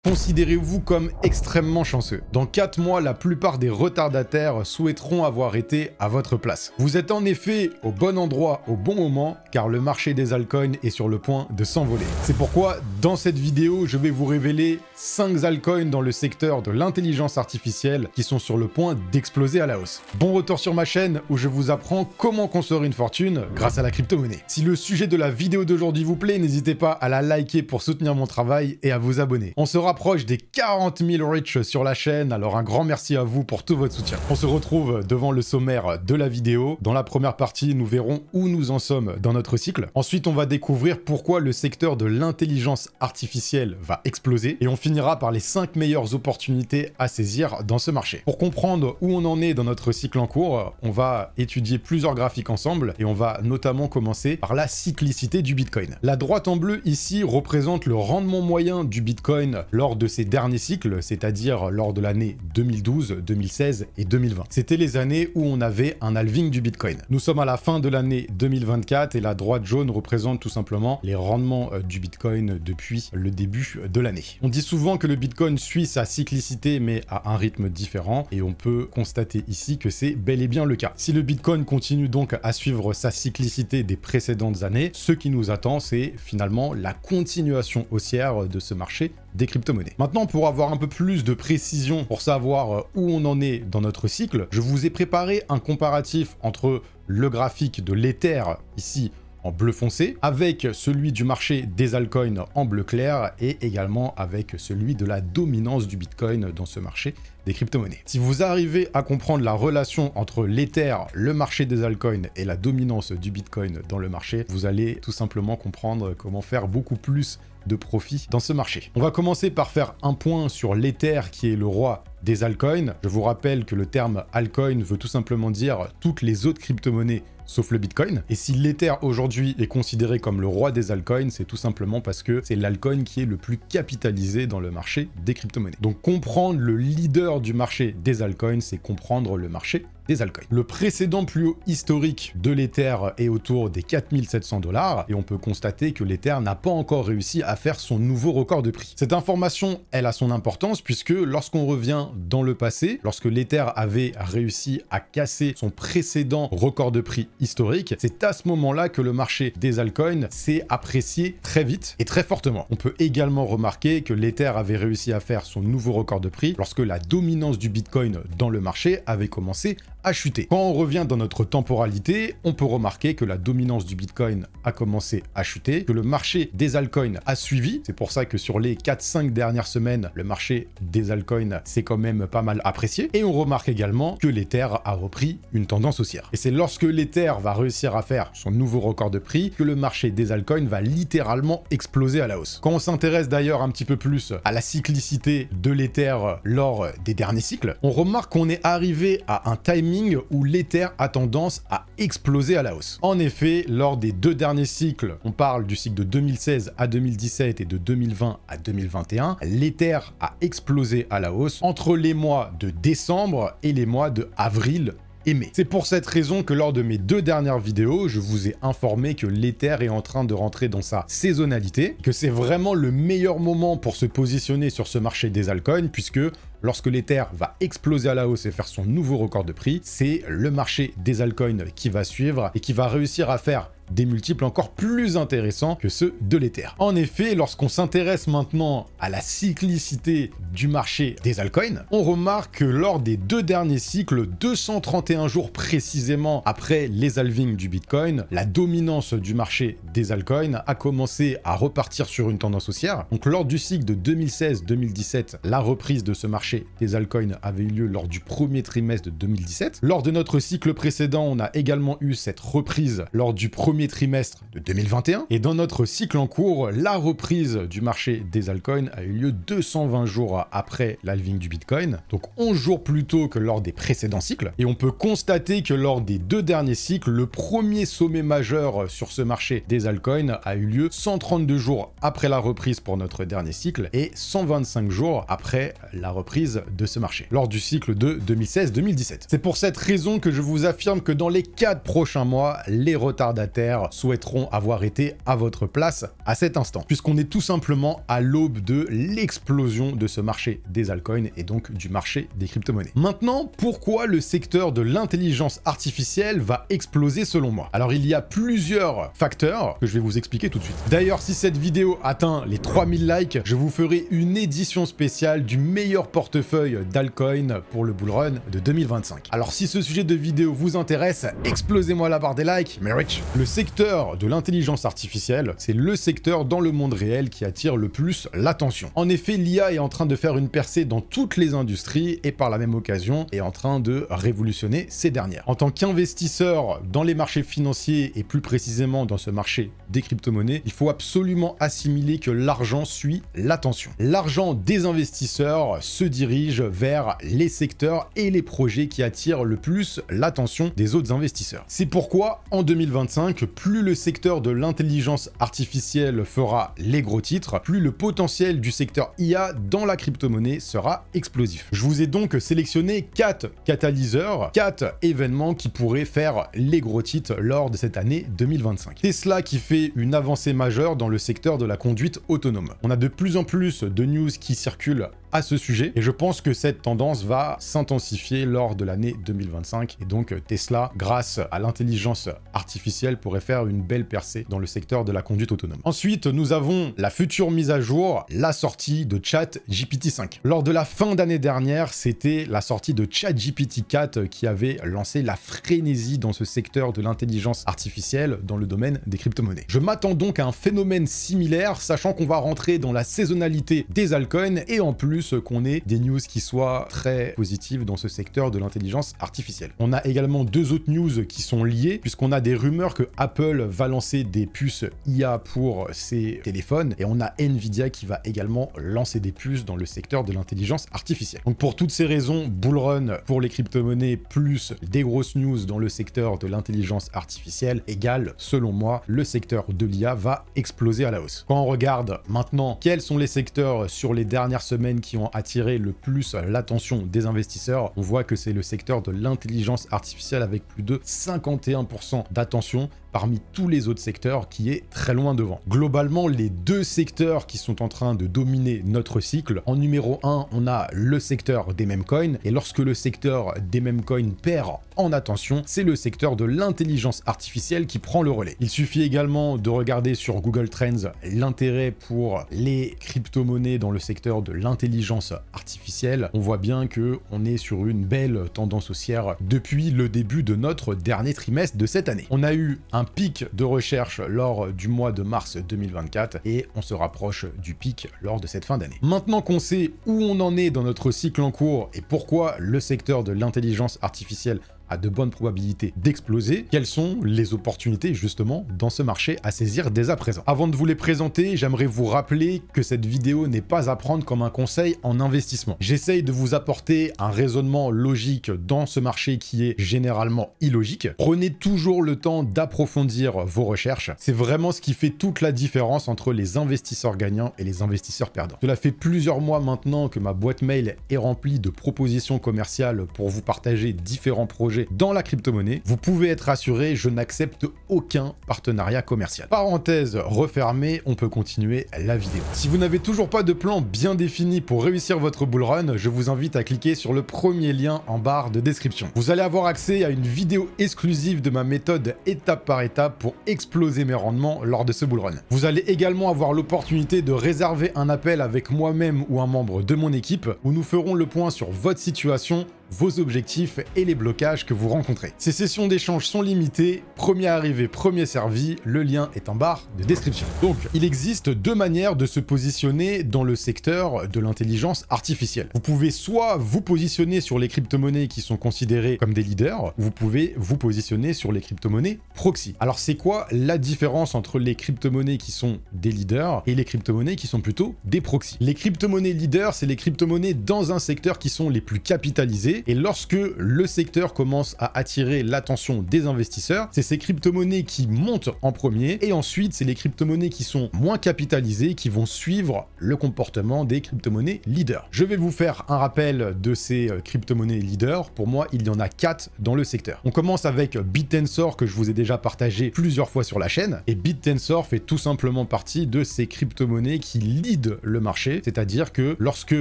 Considérez-vous comme extrêmement chanceux. Dans 4 mois, la plupart des retardataires souhaiteront avoir été à votre place. Vous êtes en effet au bon endroit au bon moment, car le marché des altcoins est sur le point de s'envoler. C'est pourquoi, dans cette vidéo, je vais vous révéler 5 altcoins dans le secteur de l'intelligence artificielle qui sont sur le point d'exploser à la hausse. Bon retour sur ma chaîne où je vous apprends comment construire une fortune grâce à la crypto-monnaie. Si le sujet de la vidéo d'aujourd'hui vous plaît, n'hésitez pas à la liker pour soutenir mon travail et à vous abonner. On se rapproche des 40 000 reach sur la chaîne, alors un grand merci à vous pour tout votre soutien. On se retrouve devant le sommaire de la vidéo. Dans la première partie, nous verrons où nous en sommes dans notre cycle. Ensuite, on va découvrir pourquoi le secteur de l'intelligence artificielle va exploser. Et on finira par les 5 meilleures opportunités à saisir dans ce marché. Pour comprendre où on en est dans notre cycle en cours, on va étudier plusieurs graphiques ensemble et on va notamment commencer par la cyclicité du Bitcoin. La droite en bleu ici représente le rendement moyen du Bitcoin lors de ces derniers cycles, c'est-à-dire lors de l'année 2012, 2016 et 2020. C'était les années où on avait un halving du Bitcoin. Nous sommes à la fin de l'année 2024 et la droite jaune représente tout simplement les rendements du Bitcoin depuis le début de l'année. On dit souvent que le Bitcoin suit sa cyclicité mais à un rythme différent et on peut constater ici que c'est bel et bien le cas. Si le Bitcoin continue donc à suivre sa cyclicité des précédentes années, ce qui nous attend c'est finalement la continuation haussière de ce marché des crypto-monnaies. Maintenant, pour avoir un peu plus de précision, pour savoir où on en est dans notre cycle, je vous ai préparé un comparatif entre le graphique de l'Ether, ici en bleu foncé, avec celui du marché des altcoins en bleu clair, et également avec celui de la dominance du Bitcoin dans ce marché des crypto-monnaies. Si vous arrivez à comprendre la relation entre l'Ether, le marché des altcoins et la dominance du Bitcoin dans le marché, vous allez tout simplement comprendre comment faire beaucoup plus de profit dans ce marché. On va commencer par faire un point sur l'Ether qui est le roi des altcoins. Je vous rappelle que le terme altcoin veut tout simplement dire toutes les autres crypto-monnaies sauf le Bitcoin. Et si l'Ether aujourd'hui est considéré comme le roi des altcoins, c'est tout simplement parce que c'est l'altcoin qui est le plus capitalisé dans le marché des crypto-monnaies. Donc comprendre le leader du marché des altcoins, c'est comprendre le marché des altcoins. Le précédent plus haut historique de l'Ether est autour des 4700 $ et on peut constater que l'Ether n'a pas encore réussi à faire son nouveau record de prix. Cette information, elle a son importance puisque lorsqu'on revient dans le passé, lorsque l'Ether avait réussi à casser son précédent record de prix historique, c'est à ce moment-là que le marché des altcoins s'est apprécié très vite et très fortement. On peut également remarquer que l'Ether avait réussi à faire son nouveau record de prix lorsque la dominance du Bitcoin dans le marché avait commencé à chuter. Quand on revient dans notre temporalité, on peut remarquer que la dominance du Bitcoin a commencé à chuter, que le marché des altcoins a suivi. C'est pour ça que sur les 4-5 dernières semaines, le marché des altcoins s'est quand même pas mal apprécié. Et on remarque également que l'Ether a repris une tendance haussière. Et c'est lorsque l'Ether va réussir à faire son nouveau record de prix que le marché des altcoins va littéralement exploser à la hausse. Quand on s'intéresse d'ailleurs un petit peu plus à la cyclicité de l'Ether lors des derniers cycles, on remarque qu'on est arrivé à un timing où l'Ether a tendance à exploser à la hausse. En effet, lors des 2 derniers cycles, on parle du cycle de 2016 à 2017 et de 2020 à 2021, l'Ether a explosé à la hausse entre les mois de décembre et les mois de avril et mai. C'est pour cette raison que lors de mes 2 dernières vidéos, je vous ai informé que l'Ether est en train de rentrer dans sa saisonnalité, que c'est vraiment le meilleur moment pour se positionner sur ce marché des altcoins, puisque lorsque l'Ether va exploser à la hausse et faire son nouveau record de prix, c'est le marché des altcoins qui va suivre et qui va réussir à faire des multiples encore plus intéressants que ceux de l'Ether. En effet, lorsqu'on s'intéresse maintenant à la cyclicité du marché des altcoins, on remarque que lors des 2 derniers cycles, 231 jours précisément après les halvings du Bitcoin, la dominance du marché des altcoins a commencé à repartir sur une tendance haussière. Donc lors du cycle de 2016-2017, la reprise de ce marché des altcoins avait eu lieu lors du premier trimestre de 2017. Lors de notre cycle précédent, on a également eu cette reprise lors du premier trimestre de 2021. Et dans notre cycle en cours, la reprise du marché des altcoins a eu lieu 220 jours après l'halving du Bitcoin, donc 11 jours plus tôt que lors des précédents cycles. Et on peut constater que lors des 2 derniers cycles, le premier sommet majeur sur ce marché des altcoins a eu lieu 132 jours après la reprise pour notre dernier cycle et 125 jours après la reprise reprise de ce marché, lors du cycle de 2016-2017. C'est pour cette raison que je vous affirme que dans les 4 prochains mois, les retardataires souhaiteront avoir été à votre place à cet instant, puisqu'on est tout simplement à l'aube de l'explosion de ce marché des altcoins et donc du marché des crypto-monnaies. Maintenant, pourquoi le secteur de l'intelligence artificielle va exploser selon moi? Alors il y a plusieurs facteurs que je vais vous expliquer tout de suite. D'ailleurs, si cette vidéo atteint les 3000 likes, je vous ferai une édition spéciale du meilleur portefeuille d'altcoin pour le bull run de 2025. Alors si ce sujet de vidéo vous intéresse, explosez-moi la barre des likes, mais rich. Le secteur de l'intelligence artificielle, c'est le secteur dans le monde réel qui attire le plus l'attention. En effet, l'IA est en train de faire une percée dans toutes les industries et par la même occasion est en train de révolutionner ces dernières. En tant qu'investisseur dans les marchés financiers et plus précisément dans ce marché des crypto-monnaies, il faut absolument assimiler que l'argent suit l'attention. L'argent des investisseurs se dirige vers les secteurs et les projets qui attirent le plus l'attention des autres investisseurs. C'est pourquoi en 2025, plus le secteur de l'intelligence artificielle fera les gros titres, plus le potentiel du secteur IA dans la crypto-monnaie sera explosif. Je vous ai donc sélectionné 4 catalyseurs, 4 événements qui pourraient faire les gros titres lors de cette année 2025. Tesla qui fait une avancée majeure dans le secteur de la conduite autonome. On a de plus en plus de news qui circulent à ce sujet et je pense que cette tendance va s'intensifier lors de l'année 2025 et donc Tesla, grâce à l'intelligence artificielle, pourrait faire une belle percée dans le secteur de la conduite autonome. Ensuite, nous avons la future mise à jour, la sortie de ChatGPT 5. Lors de la fin d'année dernière, c'était la sortie de ChatGPT 4 qui avait lancé la frénésie dans ce secteur de l'intelligence artificielle dans le domaine des crypto-monnaies. Je m'attends donc à un phénomène similaire, sachant qu'on va rentrer dans la saisonnalité des altcoins et en plus qu'on ait des news qui soient très positives dans ce secteur de l'intelligence artificielle. On a également 2 autres news qui sont liées, puisqu'on a des rumeurs que Apple va lancer des puces IA pour ses téléphones, et on a Nvidia qui va également lancer des puces dans le secteur de l'intelligence artificielle. Donc pour toutes ces raisons, bull run pour les crypto-monnaies plus des grosses news dans le secteur de l'intelligence artificielle égale, selon moi, le secteur de l'IA va exploser à la hausse. Quand on regarde maintenant quels sont les secteurs sur les dernières semaines qui ont attiré le plus l'attention des investisseurs, on voit que c'est le secteur de l'intelligence artificielle avec plus de 51% d'attention parmi tous les autres secteurs qui est très loin devant. Globalement, les 2 secteurs qui sont en train de dominer notre cycle, en numéro 1, on a le secteur des meme coins et lorsque le secteur des meme coins perd en attention, c'est le secteur de l'intelligence artificielle qui prend le relais. Il suffit également de regarder sur Google Trends l'intérêt pour les crypto-monnaies dans le secteur de l'intelligence artificielle. On voit bien que on est sur une belle tendance haussière depuis le début de notre dernier trimestre de cette année. On a eu un pic de recherche lors du mois de mars 2024 et on se rapproche du pic lors de cette fin d'année. Maintenant qu'on sait où on en est dans notre cycle en cours et pourquoi le secteur de l'intelligence artificielle a de bonnes probabilités d'exploser, quelles sont les opportunités justement dans ce marché à saisir dès à présent. Avant de vous les présenter, j'aimerais vous rappeler que cette vidéo n'est pas à prendre comme un conseil en investissement. J'essaye de vous apporter un raisonnement logique dans ce marché qui est généralement illogique. Prenez toujours le temps d'approfondir vos recherches. C'est vraiment ce qui fait toute la différence entre les investisseurs gagnants et les investisseurs perdants. Cela fait plusieurs mois maintenant que ma boîte mail est remplie de propositions commerciales pour vous partager différents projets dans la crypto-monnaie. Vous pouvez être assuré, je n'accepte aucun partenariat commercial. Parenthèse refermée, on peut continuer la vidéo. Si vous n'avez toujours pas de plan bien défini pour réussir votre bull run, je vous invite à cliquer sur le premier lien en barre de description. Vous allez avoir accès à une vidéo exclusive de ma méthode étape par étape pour exploser mes rendements lors de ce bull run. Vous allez également avoir l'opportunité de réserver un appel avec moi-même ou un membre de mon équipe où nous ferons le point sur votre situation, vos objectifs et les blocages que vous rencontrez. Ces sessions d'échange sont limitées, premier arrivé, premier servi, le lien est en barre de description. Donc, il existe 2 manières de se positionner dans le secteur de l'intelligence artificielle. Vous pouvez soit vous positionner sur les crypto-monnaies qui sont considérées comme des leaders, ou vous pouvez vous positionner sur les crypto-monnaies proxy. Alors, c'est quoi la différence entre les crypto-monnaies qui sont des leaders et les crypto-monnaies qui sont plutôt des proxys? Les crypto-monnaies leaders, c'est les crypto-monnaies dans un secteur qui sont les plus capitalisées, marché. Et lorsque le secteur commence à attirer l'attention des investisseurs, c'est ces crypto-monnaies qui montent en premier et ensuite c'est les crypto-monnaies qui sont moins capitalisées qui vont suivre le comportement des crypto-monnaies leaders. Je vais vous faire un rappel de ces crypto-monnaies leaders. Pour moi, il y en a 4 dans le secteur. On commence avec BitTensor que je vous ai déjà partagé plusieurs fois sur la chaîne et BitTensor fait tout simplement partie de ces crypto-monnaies qui lead le marché, c'est-à-dire que lorsque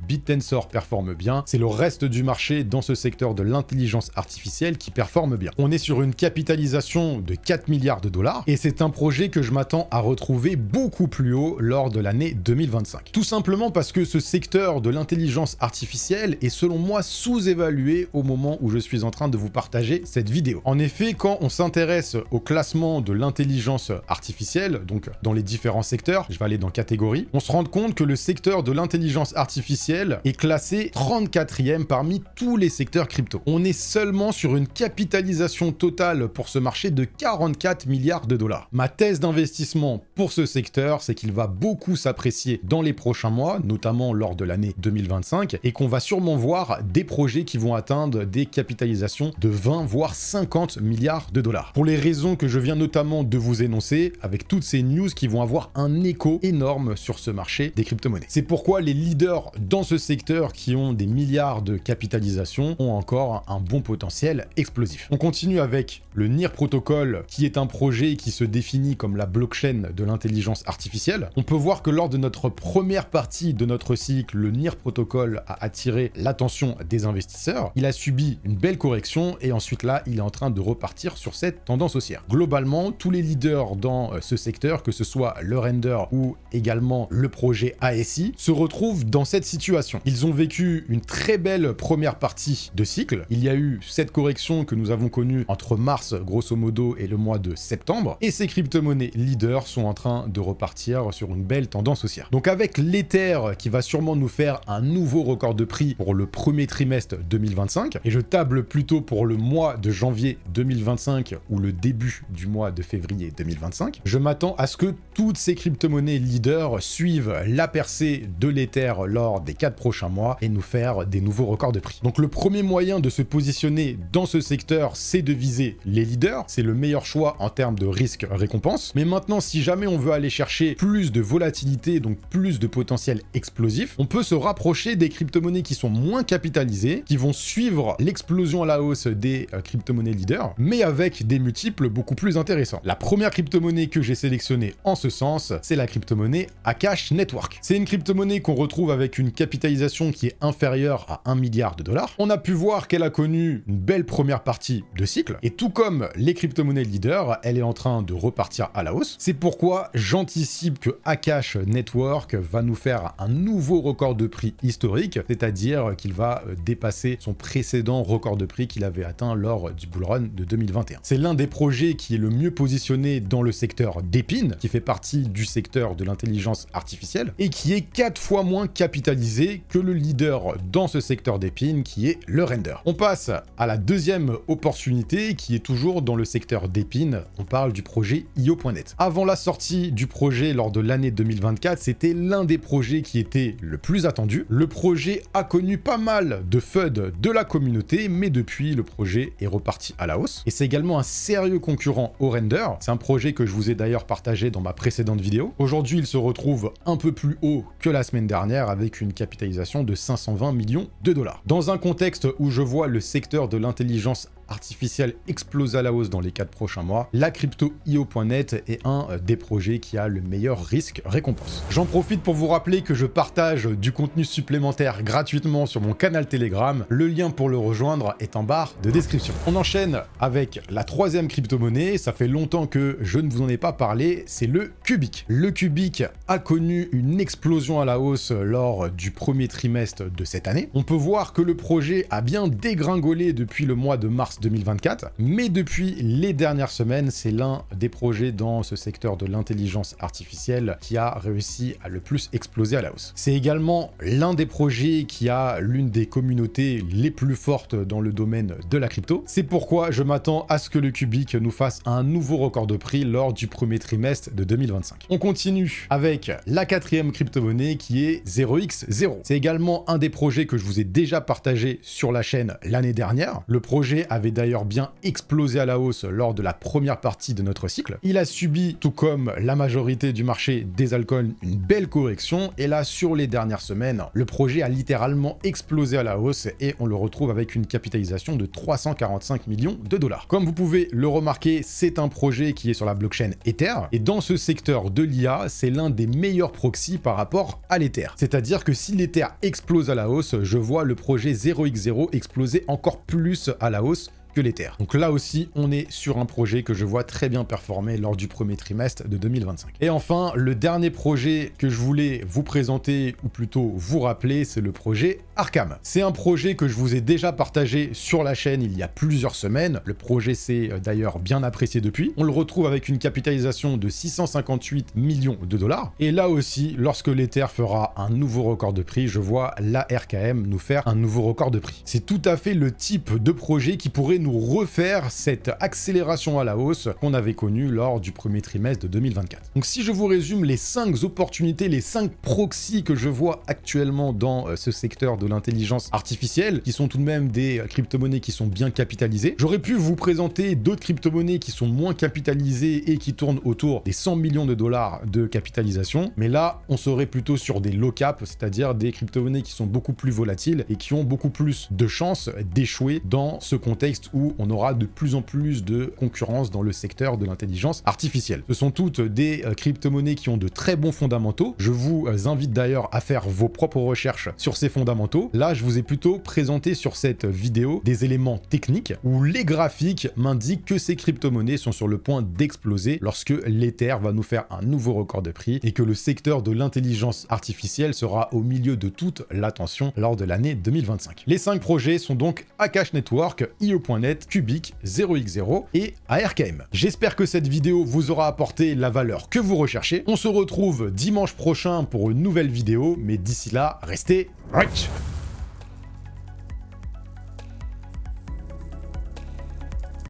BitTensor performe bien, c'est le reste du marché dans ce secteur de l'intelligence artificielle qui performe bien. On est sur une capitalisation de 4 milliards de dollars et c'est un projet que je m'attends à retrouver beaucoup plus haut lors de l'année 2025. Tout simplement parce que ce secteur de l'intelligence artificielle est selon moi sous-évalué au moment où je suis en train de vous partager cette vidéo. En effet, quand on s'intéresse au classement de l'intelligence artificielle, donc dans les différents secteurs, je vais aller dans catégorie, on se rend compte que le secteur de l'intelligence artificielle est classé 34e parmi tous les secteurs crypto. On est seulement sur une capitalisation totale pour ce marché de 44 milliards de dollars. Ma thèse d'investissement pour ce secteur, c'est qu'il va beaucoup s'apprécier dans les prochains mois, notamment lors de l'année 2025, et qu'on va sûrement voir des projets qui vont atteindre des capitalisations de 20 voire 50 milliards de dollars. Pour les raisons que je viens notamment de vous énoncer, avec toutes ces news qui vont avoir un écho énorme sur ce marché des crypto-monnaies. C'est pourquoi les leaders dans ce secteur qui ont des milliards de capitalisation ont encore un bon potentiel explosif. On continue avec le NIR Protocol, qui est un projet qui se définit comme la blockchain de l'intelligence artificielle. On peut voir que lors de notre première partie de notre cycle, le NIR Protocol a attiré l'attention des investisseurs. Il a subi une belle correction et ensuite là, il est en train de repartir sur cette tendance haussière. Globalement, tous les leaders dans ce secteur, que ce soit le Render ou également le projet ASI, se retrouvent dans cette situation. Ils ont vécu une très belle première partie de cycle. Il y a eu cette correction que nous avons connue entre mars, grosso modo, et le mois de septembre. Et ces crypto-monnaies leaders sont en train de repartir sur une belle tendance haussière. Donc avec l'Ether qui va sûrement nous faire un nouveau record de prix pour le premier trimestre 2025, et je table plutôt pour le mois de janvier 2025 ou le début du mois de février 2025, je m'attends à ce que toutes ces crypto-monnaies leaders suivent la percée de l'Ether lors des 4 prochains mois et nous faire des nouveaux records de prix. Donc le premier moyen de se positionner dans ce secteur, c'est de viser les leaders. C'est le meilleur choix en termes de risque-récompense. Mais maintenant, si jamais on veut aller chercher plus de volatilité, donc plus de potentiel explosif, on peut se rapprocher des crypto-monnaies qui sont moins capitalisées, qui vont suivre l'explosion à la hausse des crypto-monnaies leaders, mais avec des multiples beaucoup plus intéressants. La première crypto-monnaie que j'ai sélectionnée en ce sens, c'est la crypto-monnaie Akash Network. C'est une crypto-monnaie qu'on retrouve avec une capitalisation qui est inférieure à 1 milliard de dollars. On a pu voir qu'elle a connu une belle première partie de cycle, et tout comme les crypto-monnaies leaders, elle est en train de repartir à la hausse. C'est pourquoi j'anticipe que Akash Network va nous faire un nouveau record de prix historique, c'est-à-dire qu'il va dépasser son précédent record de prix qu'il avait atteint lors du bull run de 2021. C'est l'un des projets qui est le mieux positionné dans le secteur d'Epine, qui fait partie du secteur de l'intelligence artificielle, et qui est 4 fois moins capitalisé que le leader dans ce secteur d'Epine, qui est le Render. On passe à la deuxième opportunité, qui est toujours dans le secteur d'Epine. On parle du projet IO.net. Avant la sortie du projet lors de l'année 2024, c'était l'un des projets qui était le plus attendu. Le projet a connu pas mal de FUD de la communauté, mais depuis, le projet est reparti à la hausse. Et c'est également un sérieux concurrent au Render. C'est un projet que je vous ai d'ailleurs partagé dans ma précédente vidéo. Aujourd'hui, il se retrouve un peu plus haut que la semaine dernière avec une capitalisation de 520 millions de dollars. Dans un contexte où je vois le secteur de l'intelligence artificielle explose à la hausse dans les 4 prochains mois, la crypto IO.net est un des projets qui a le meilleur risque-récompense. J'en profite pour vous rappeler que je partage du contenu supplémentaire gratuitement sur mon canal Telegram. Le lien pour le rejoindre est en barre de description. On enchaîne avec la troisième crypto-monnaie. Ça fait longtemps que je ne vous en ai pas parlé, c'est le Cubic. Le Cubic a connu une explosion à la hausse lors du premier trimestre de cette année. On peut voir que le projet a bien dégringolé depuis le mois de mars 2024. Mais depuis les dernières semaines, c'est l'un des projets dans ce secteur de l'intelligence artificielle qui a réussi à le plus exploser à la hausse. C'est également l'un des projets qui a l'une des communautés les plus fortes dans le domaine de la crypto. C'est pourquoi je m'attends à ce que le Cubic nous fasse un nouveau record de prix lors du premier trimestre de 2025. On continue avec la quatrième crypto-monnaie qui est 0x0. C'est également un des projets que je vous ai déjà partagé sur la chaîne l'année dernière. Le projet avait d'ailleurs bien explosé à la hausse lors de la première partie de notre cycle. Il a subi, tout comme la majorité du marché des altcoins, une belle correction et là, sur les dernières semaines, le projet a littéralement explosé à la hausse et on le retrouve avec une capitalisation de 345 millions de dollars. Comme vous pouvez le remarquer, c'est un projet qui est sur la blockchain Ether et dans ce secteur de l'IA, c'est l'un des meilleurs proxys par rapport à l'Ether. C'est-à-dire que si l'Ether explose à la hausse, je vois le projet 0x0 exploser encore plus à la hausse que l'Ether. Donc là aussi, on est sur un projet que je vois très bien performer lors du premier trimestre de 2025. Et enfin, le dernier projet que je voulais vous présenter, ou plutôt vous rappeler, c'est le projet Arkham. C'est un projet que je vous ai déjà partagé sur la chaîne il y a plusieurs semaines. Le projet s'est d'ailleurs bien apprécié depuis. On le retrouve avec une capitalisation de 658 millions de dollars. Et là aussi, lorsque l'Ether fera un nouveau record de prix, je vois la RKM nous faire un nouveau record de prix. C'est tout à fait le type de projet qui pourrait nous refaire cette accélération à la hausse qu'on avait connue lors du premier trimestre de 2024. Donc si je vous résume les 5 opportunités, les 5 proxys que je vois actuellement dans ce secteur de l'intelligence artificielle, qui sont tout de même des crypto-monnaies qui sont bien capitalisées, j'aurais pu vous présenter d'autres crypto-monnaies qui sont moins capitalisées et qui tournent autour des 100 millions de dollars de capitalisation, mais là on serait plutôt sur des low cap, c'est-à-dire des crypto-monnaies qui sont beaucoup plus volatiles et qui ont beaucoup plus de chances d'échouer dans ce contexte où on aura de plus en plus de concurrence dans le secteur de l'intelligence artificielle. Ce sont toutes des crypto-monnaies qui ont de très bons fondamentaux. Je vous invite d'ailleurs à faire vos propres recherches sur ces fondamentaux. Là, je vous ai plutôt présenté sur cette vidéo des éléments techniques où les graphiques m'indiquent que ces crypto-monnaies sont sur le point d'exploser lorsque l'Ether va nous faire un nouveau record de prix et que le secteur de l'intelligence artificielle sera au milieu de toute l'attention lors de l'année 2025. Les 5 projets sont donc Akash Network, IO.net, Cubic, 0x0 et ARKM. J'espère que cette vidéo vous aura apporté la valeur que vous recherchez. On se retrouve dimanche prochain pour une nouvelle vidéo, mais d'ici là, restez rich!